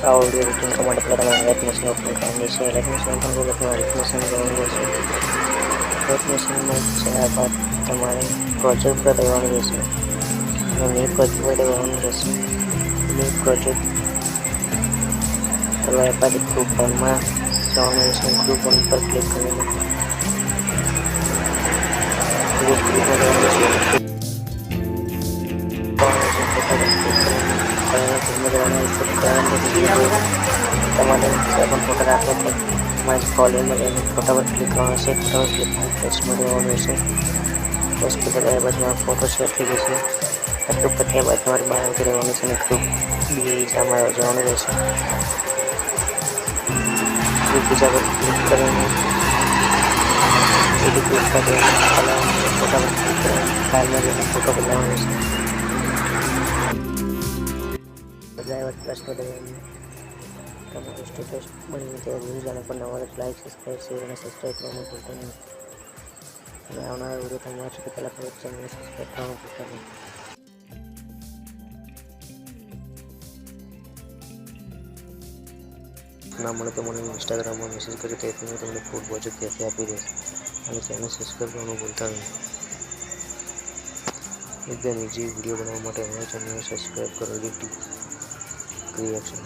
Audio editing का માટે તમારે લાઇટ મશીન ઓપન કરવાની છે. લાઇટ મશીન ઓપન કરો તમારે લાઇટ મશીન જોવાનું રહેશે. લાઇટ મશીનમાં જયા બાદ તમારે પ્રોજેક્ટ પર રહેવાનું રહેશે. ન્યૂ પ્રોજેક્ટ પર રહેવાનું રહેશે. ન્યૂ પ્રોજેક્ટ કરવા બાદ ગ્રુપ 1 માં જવાનું રહેશે. ગ્રુપ 1 પર ક્લિક કરીને ગ્રુપ 2 પર જવાનું રહેશે. તમારે પણ ફોટો રાખવો તો તમારે ફોલોમાં જઈને ફોટા પર ક્લિક કરવાનું છે. ફોટા પર ક્લિક કરીને પોસ્ટમાં જવાનું રહેશે. પોસ્ટ પર ગયા બાદ તમારો ફોટો શેર થઈ જશે. આટલું પત્યા બાદ તમારે બહાર આવતું રહેવાનું છે અને ગ્રુપ બીજામાં જવાનું રહેશે. ગ્રુપ બીજા પર ક્લિક કરીને સીધી ગ્રુપ પર ફોટા પર ક્લિક કરીને ફાઇલમાં જઈને ફોટો બદલાવવાનો રહેશે. બદલાવ્યા બાદ પ્લસ પર દબાવીને તમારું સ્ટેટસ બનીને તે વ્યૂઝ અને પર નવા લાઈક સબસ્ક્રાઈબ શેર અને સબસ્ક્રાઈબ કરવાનું ભૂલતા નહીં. અને આવનારા વિડીયો તમારા સુધી પહેલાં ખબર ચેનલને સબસ્ક્રાઈબ કરવાનું ભૂલતા નહીં. ના મળે તો મને ઇન્સ્ટાગ્રામમાં મેસેજ કરજો, તેથી હું તમને ફૂડ પ્રોજેક્ટ ત્યાંથી આપી દઈશ. અને ચેનલ સબસ્ક્રાઈબ કરવાનું ભૂલતા નહીં. એકદમ ઇઝી વિડીયો બનાવવા માટે અમારી ચેનલને સબસ્ક્રાઈબ કરો. Editing creation